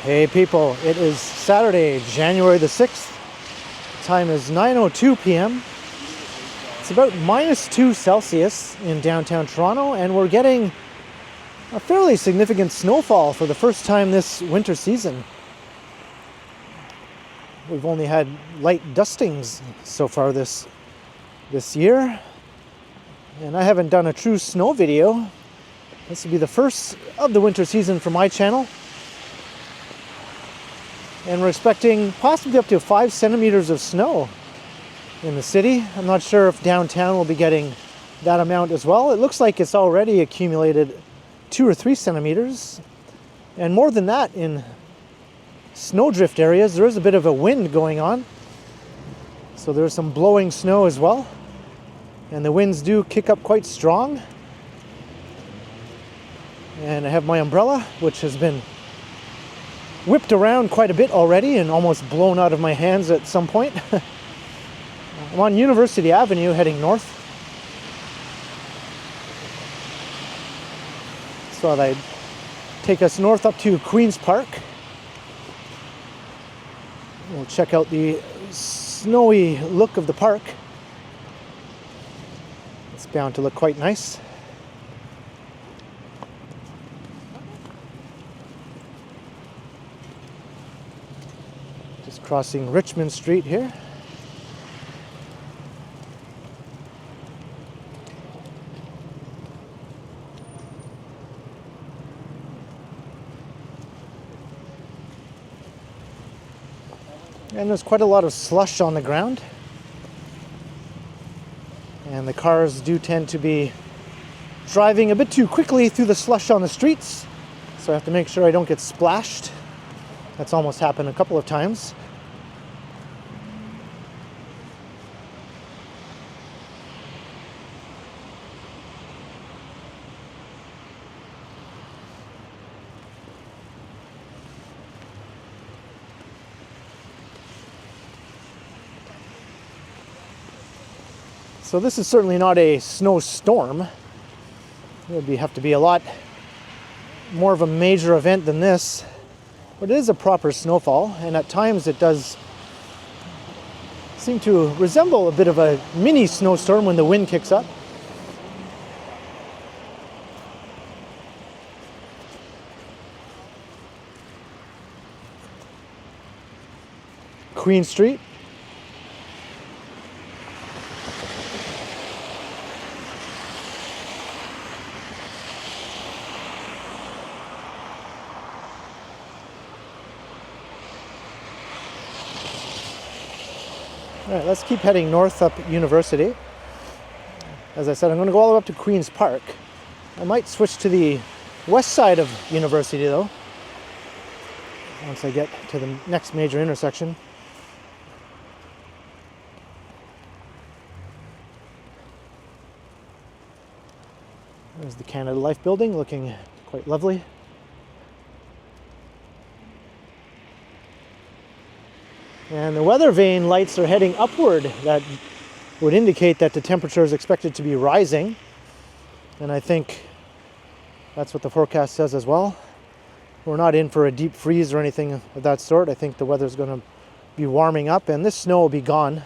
Hey people, it is Saturday, January the 6th. Time is 9:02 p.m. It's about -2 Celsius in downtown Toronto, and we're getting a fairly significant snowfall for the first time this winter season. We've only had light dustings so far this year, and I haven't done a true snow video. This will be the first of the winter season for my channel. And we're expecting possibly up to 5 centimeters of snow in the city. I'm not sure if downtown will be getting that amount as well. It looks like it's already accumulated 2 or 3 centimeters. And more than that in snowdrift areas. There is a bit of a wind going on. So there's some blowing snow as well. And the winds do kick up quite strong. And I have my umbrella, which has been whipped around quite a bit already and almost blown out of my hands at some point. I'm on University Avenue heading north. So I'd take us north up to Queen's Park. We'll check out the snowy look of the park. It's bound to look quite nice. Just crossing Richmond Street here. And there's quite a lot of slush on the ground. And the cars do tend to be driving a bit too quickly through the slush on the streets. So I have to make sure I don't get splashed. That's almost happened a couple of times. So this is certainly not a snowstorm. It would have to be a lot more of a major event than this. But it is a proper snowfall, and at times it does seem to resemble a bit of a mini snowstorm when the wind kicks up. Queen Street. All right, let's keep heading north up University. As I said, I'm going to go all the way up to Queen's Park. I might switch to the west side of University, though, once I get to the next major intersection. There's the Canada Life building, looking quite lovely. And the weather vane lights are heading upward. That would indicate that the temperature is expected to be rising. And I think that's what the forecast says as well. We're not in for a deep freeze or anything of that sort. I think the weather's going to be warming up, and this snow will be gone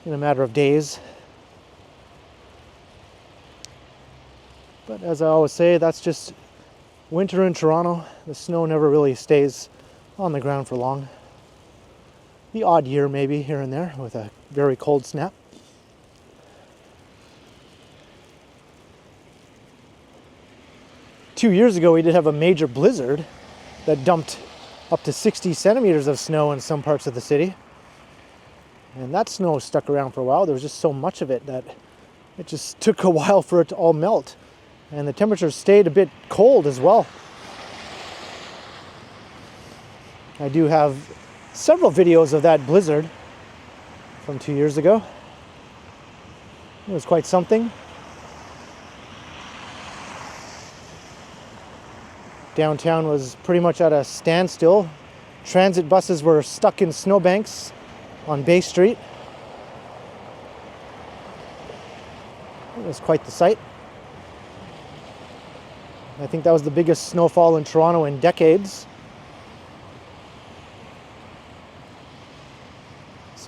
in a matter of days. But as I always say, that's just winter in Toronto. The snow never really stays on the ground for long. The odd year maybe here and there with a very cold snap. Two years ago we did have a major blizzard that dumped up to 60 centimeters of snow in some parts of the city. And that snow stuck around for a while. There was just so much of it that it just took a while for it to all melt. And the temperatures stayed a bit cold as well. I do have several videos of that blizzard from 2 years ago. It was quite something. Downtown was pretty much at a standstill. Transit buses were stuck in snowbanks on Bay Street. It was quite the sight. I think that was the biggest snowfall in Toronto in decades.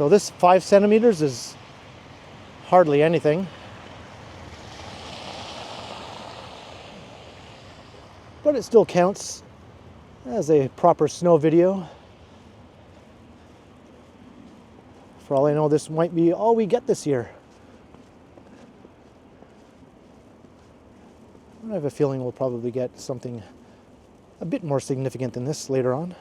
So this 5 centimeters is hardly anything. But it still counts as a proper snow video. For all I know, this might be all we get this year. I have a feeling we'll probably get something a bit more significant than this later on.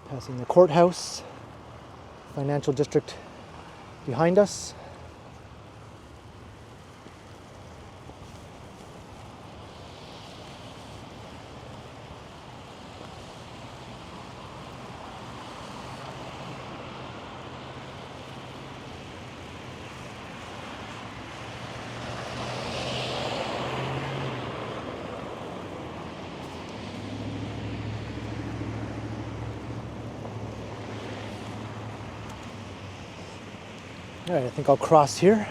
Passing the courthouse, financial district behind us. All right, I think I'll cross here.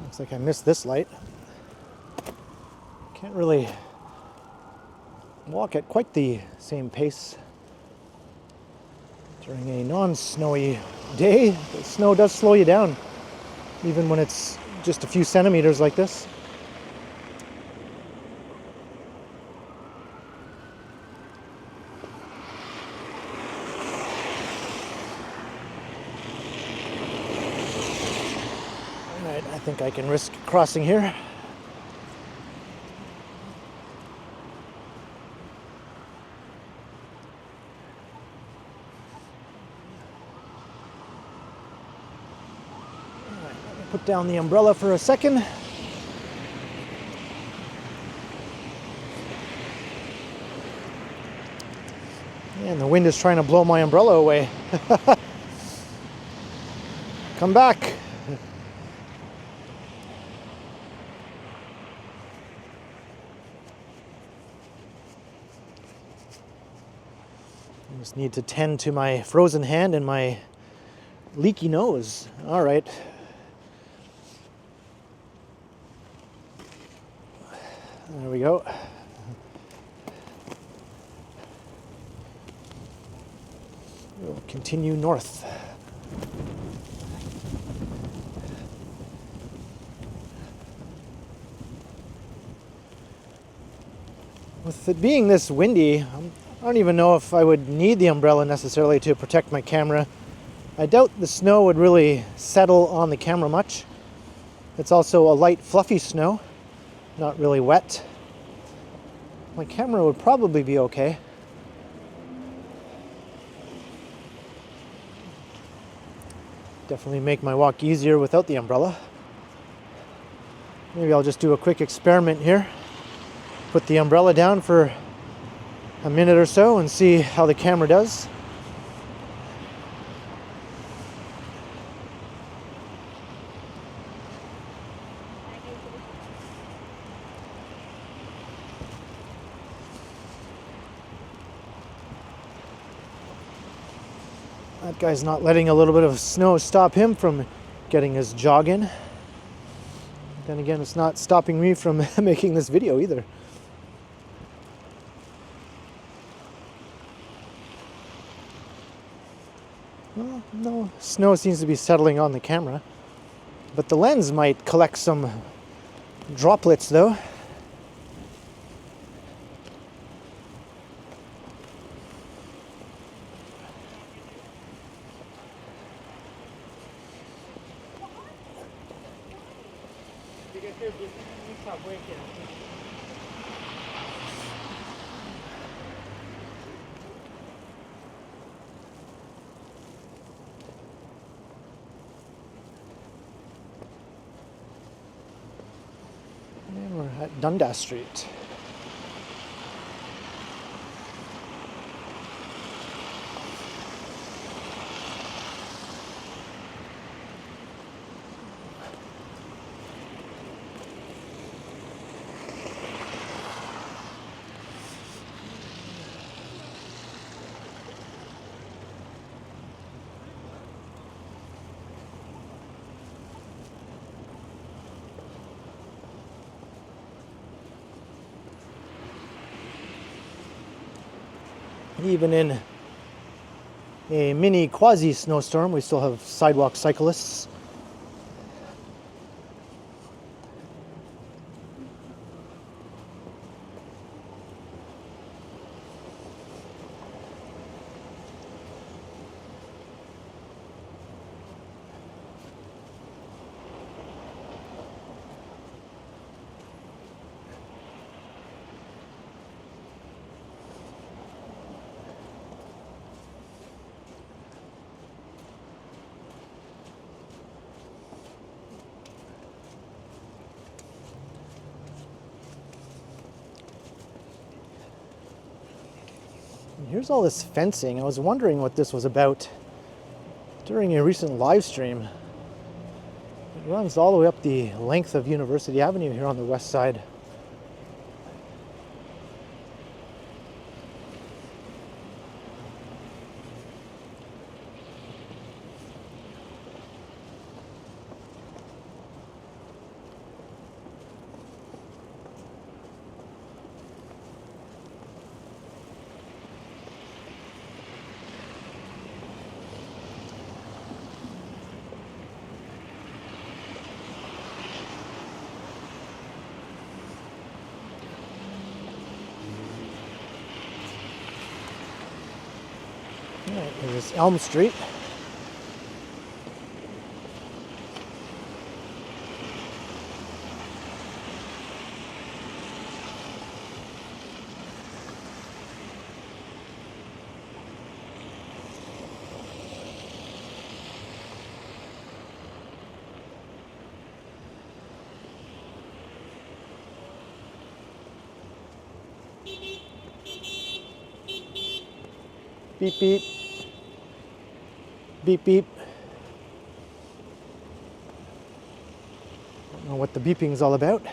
Looks like I missed this light. Can't really walk at quite the same pace during a non-snowy day. The snow does slow you down, even when it's just a few centimeters like this. I think I can risk crossing here. All right, let me put down the umbrella for a second. And the wind is trying to blow my umbrella away. Come back. Just need to tend to my frozen hand and my leaky nose. All right. There we go. We'll continue north. With it being this windy, I don't even know if I would need the umbrella necessarily to protect my camera. I doubt the snow would really settle on the camera much. It's also a light, fluffy snow, not really wet. My camera would probably be okay. Definitely make my walk easier without the umbrella. Maybe I'll just do a quick experiment here. Put the umbrella down for a minute or so and see how the camera does. That guy's not letting a little bit of snow stop him from getting his jog in. Then again, it's not stopping me from making this video either. Well, no, snow seems to be settling on the camera, but the lens might collect some droplets though. And we're at Dundas Street. Even in a mini quasi snowstorm, we still have sidewalk cyclists. Here's all this fencing. I was wondering what this was about during a recent live stream. It runs all the way up the length of University Avenue here on the west side. Alright, there's Elm Street. Beep beep. Beep beep. Don't know what the beeping is all about. The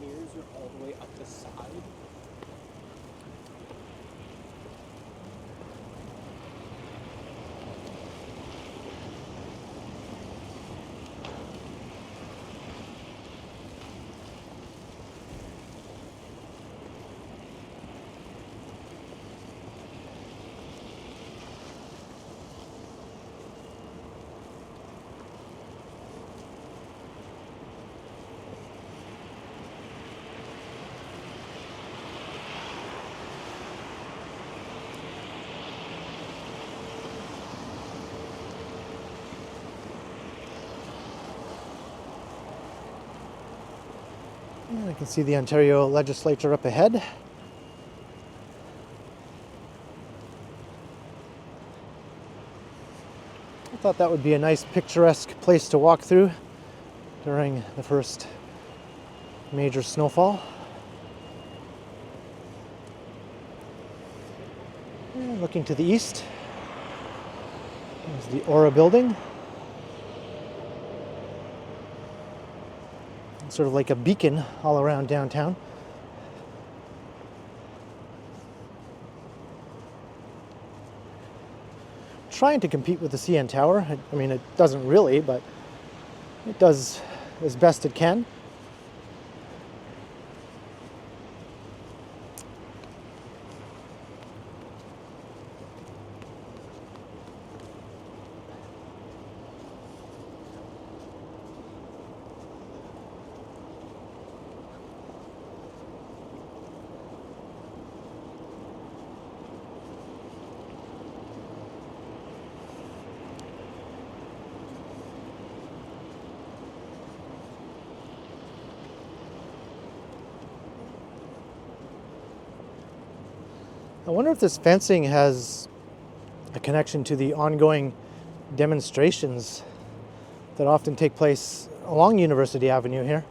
mirrors are all the way up the side. And I can see the Ontario legislature up ahead. I thought that would be a nice picturesque place to walk through during the first major snowfall. And looking to the east, there's the Aura building. It's sort of like a beacon all around downtown. Trying to compete with the CN Tower. I mean, it doesn't really, but it does as best it can. I wonder if this fencing has a connection to the ongoing demonstrations that often take place along University Avenue here.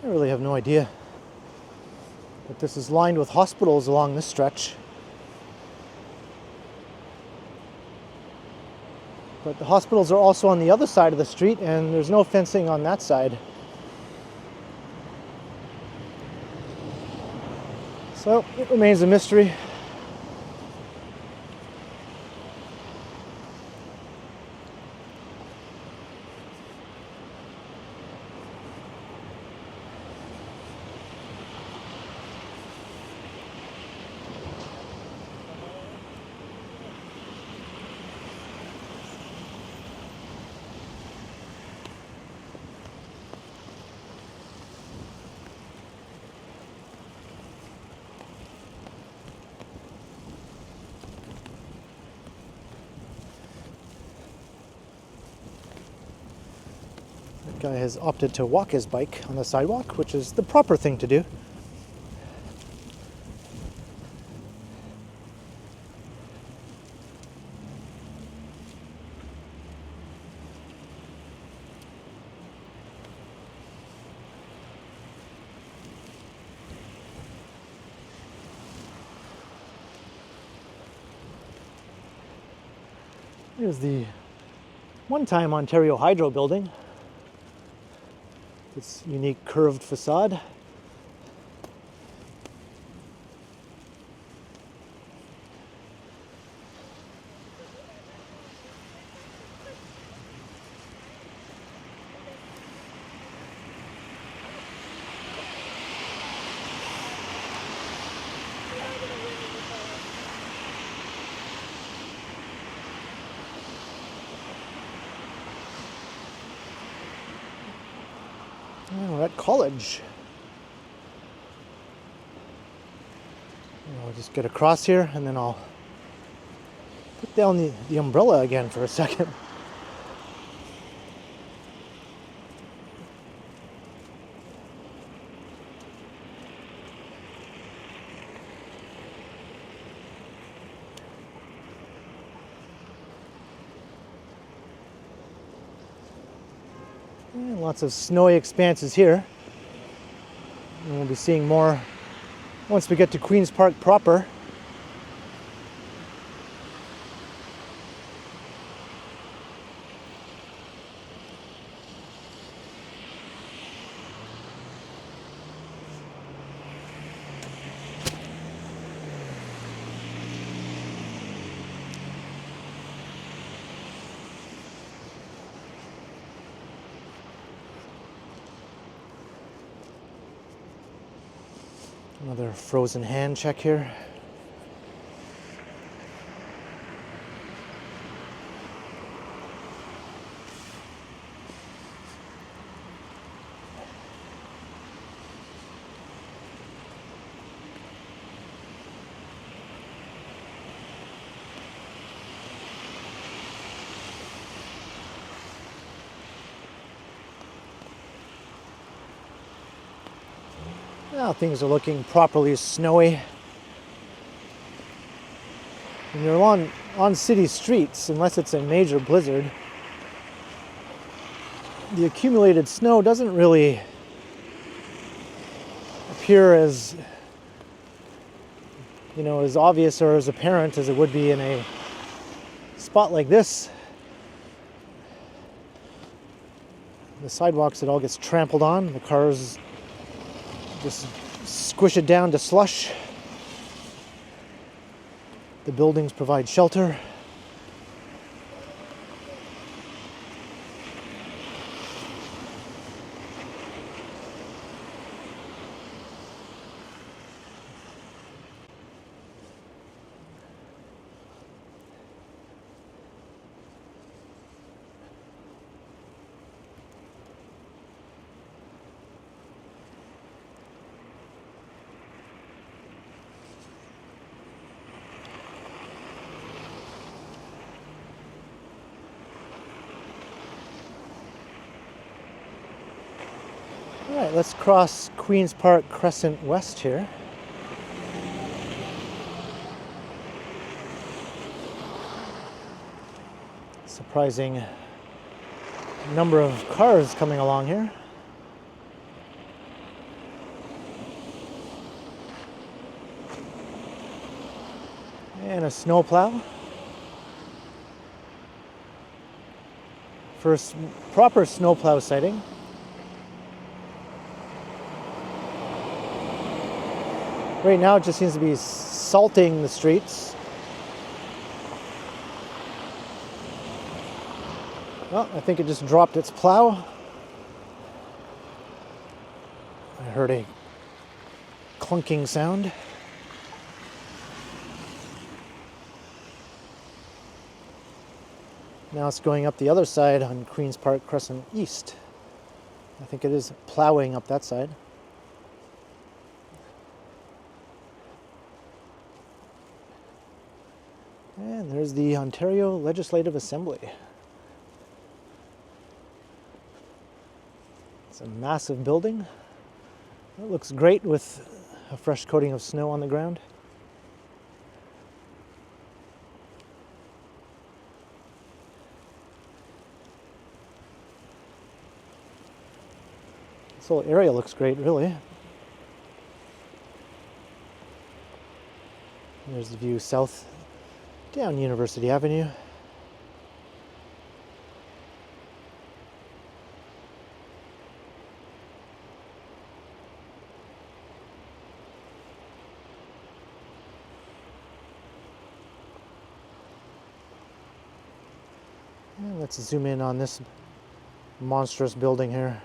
I really have no idea. But this is lined with hospitals along this stretch. But the hospitals are also on the other side of the street, and there's no fencing on that side. So it remains a mystery. Guy has opted to walk his bike on the sidewalk, which is the proper thing to do. Here's the one-time Ontario Hydro building. This unique curved facade. Oh, we're at college. I'll just get across here and then I'll put down the umbrella again for a second. And lots of snowy expanses here. And we'll be seeing more once we get to Queen's Park proper. Another frozen hand check here. Now things are looking properly snowy. When you're on city streets, unless it's a major blizzard, the accumulated snow doesn't really appear as, as obvious or as apparent as it would be in a spot like this. The sidewalks, it all gets trampled on. The cars just squish it down to slush. The buildings provide shelter. All right, let's cross Queen's Park Crescent West here. Surprising number of cars coming along here. And a snowplow. First proper snowplow sighting. Right now it just seems to be salting the streets. Well, I think it just dropped its plow. I heard a clunking sound. Now it's going up the other side on Queen's Park Crescent East. I think it is plowing up that side. And there's the Ontario Legislative Assembly. It's a massive building. It looks great with a fresh coating of snow on the ground. This whole area looks great, really. There's the view south down University Avenue. And let's zoom in on this monstrous building here.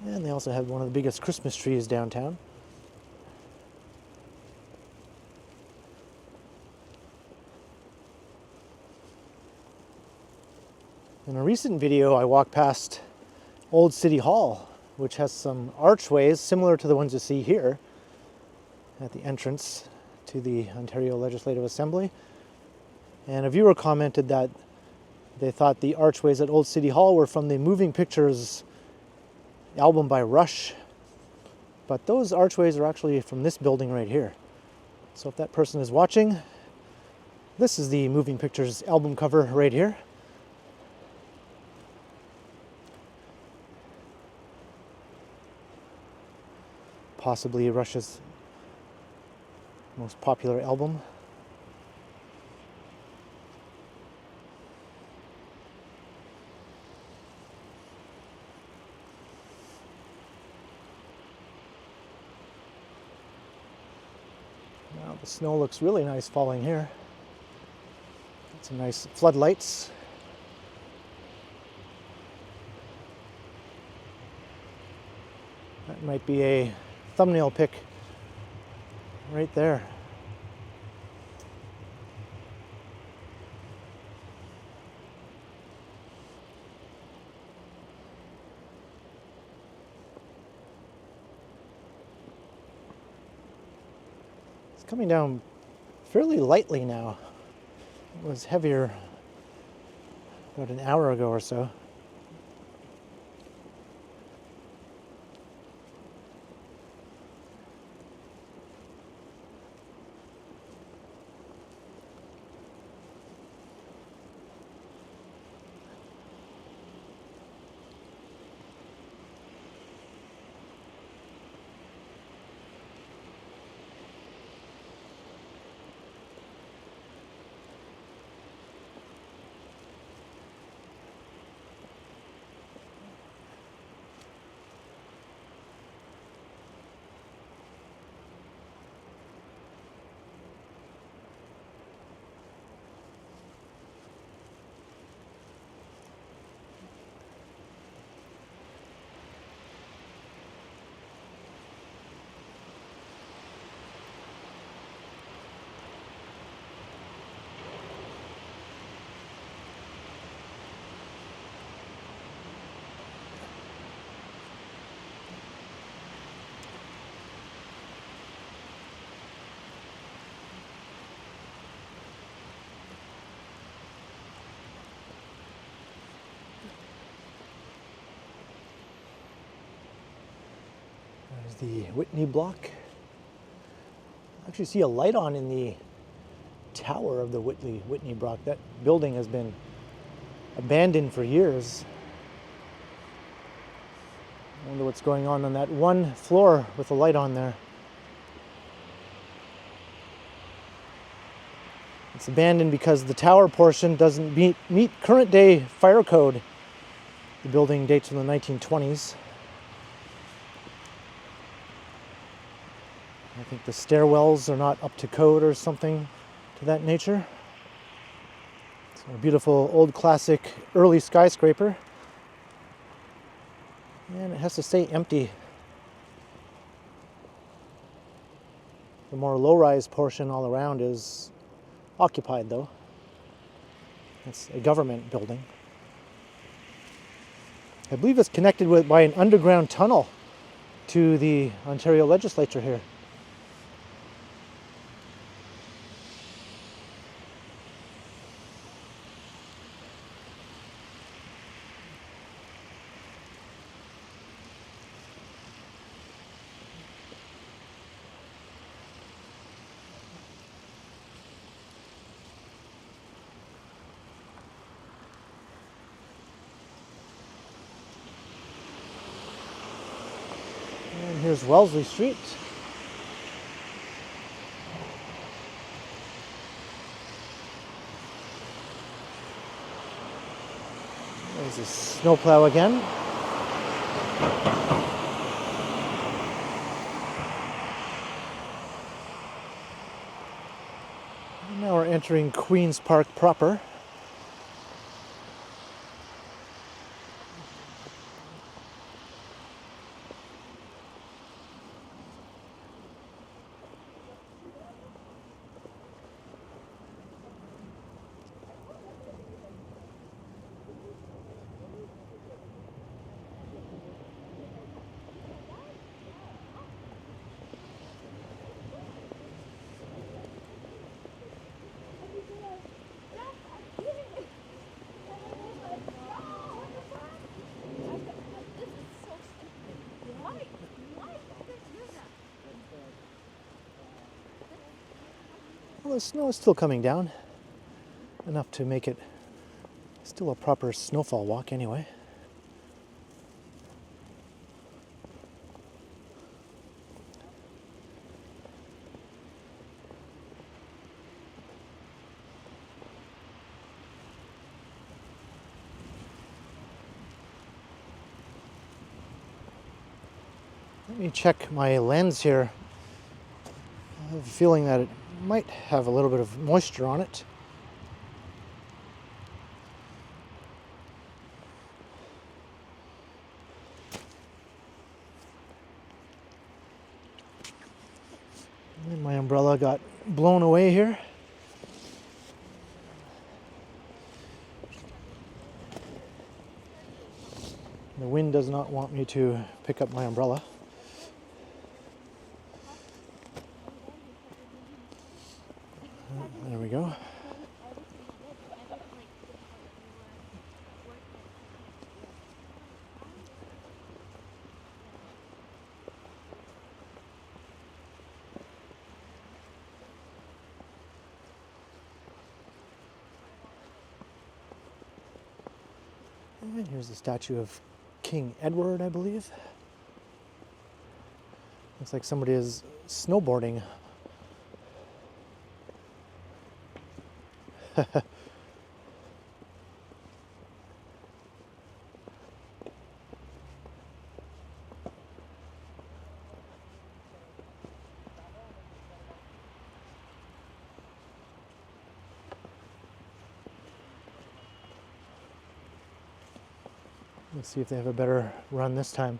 And they also have one of the biggest Christmas trees downtown. In a recent video, I walked past Old City Hall, which has some archways similar to the ones you see here at the entrance to the Ontario Legislative Assembly. And a viewer commented that they thought the archways at Old City Hall were from the Moving Pictures album by Rush, but those archways are actually from this building right here. So if that person is watching, this is the Moving Pictures album cover right here. Possibly Rush's most popular album. Now the snow looks really nice falling here. Got some nice floodlights. That might be a thumbnail pic right there. It's coming down fairly lightly now. It was heavier about an hour ago or so. There's the Whitney block. I actually see a light on in the tower of the Whitney block. That building has been abandoned for years. I wonder what's going on that one floor with a light on there. It's abandoned because the tower portion doesn't meet current day fire code. The building dates from the 1920s. I think the stairwells are not up to code or something to that nature. It's a beautiful old classic early skyscraper. And it has to stay empty. The more low-rise portion all around is occupied though. It's a government building. I believe it's connected by an underground tunnel to the Ontario legislature here. And here's Wellesley Street. There's a snowplow again. And now we're entering Queen's Park proper. Well, the snow is still coming down, enough to make it still a proper snowfall walk anyway. Let me check my lens here. I have a feeling that it might have a little bit of moisture on it. And my umbrella got blown away here. The wind does not want me to pick up my umbrella. There we go. And here's the statue of King Edward, I believe. Looks like somebody is snowboarding. Let's see if they have a better run this time.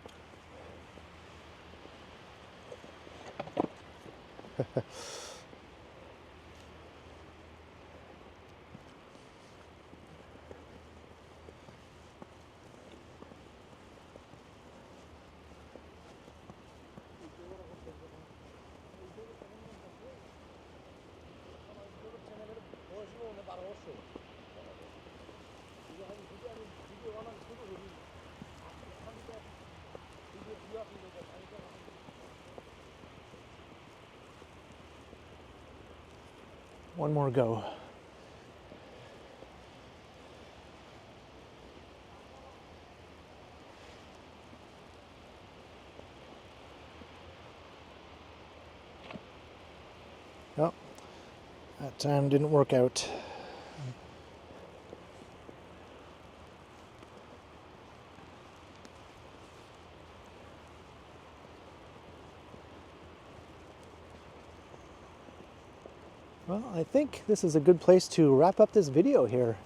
One more go. Oh, that time didn't work out. Well, I think this is a good place to wrap up this video here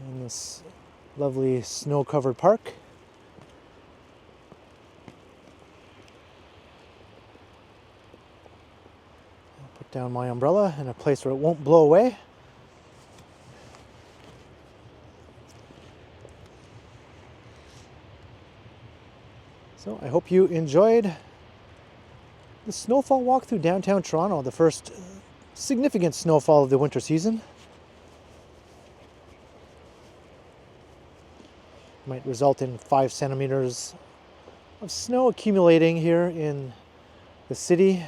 in this lovely snow-covered park. I'll put down my umbrella in a place where it won't blow away. So I hope you enjoyed the snowfall walk through downtown Toronto, the first significant snowfall of the winter season. Might result in 5 centimeters of snow accumulating here in the city,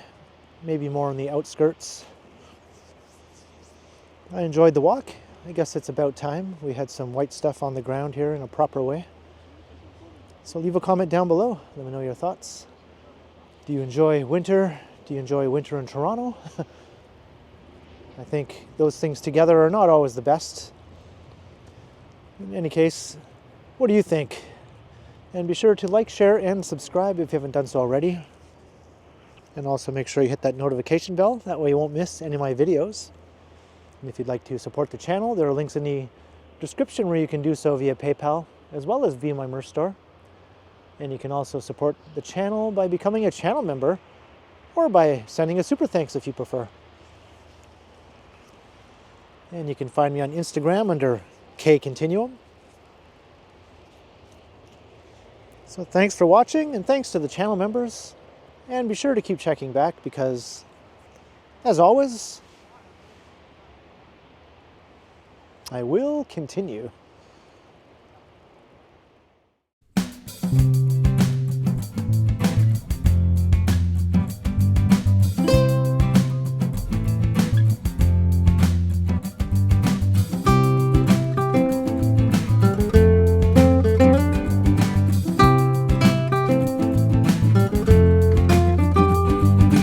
maybe more on the outskirts. I enjoyed the walk. I guess it's about time we had some white stuff on the ground here in a proper way. So leave a comment down below. Let me know your thoughts. Do you enjoy winter? Do you enjoy winter in Toronto? I think those things together are not always the best. In any case, what do you think? And be sure to like, share, and subscribe if you haven't done so already. And also make sure you hit that notification bell. That way you won't miss any of my videos. And if you'd like to support the channel, there are links in the description where you can do so via PayPal, as well as via my merch store. And you can also support the channel by becoming a channel member, or by sending a super thanks if you prefer. And you can find me on Instagram under KContinuum. So thanks for watching, and thanks to the channel members. And be sure to keep checking back because, as always, I will continue.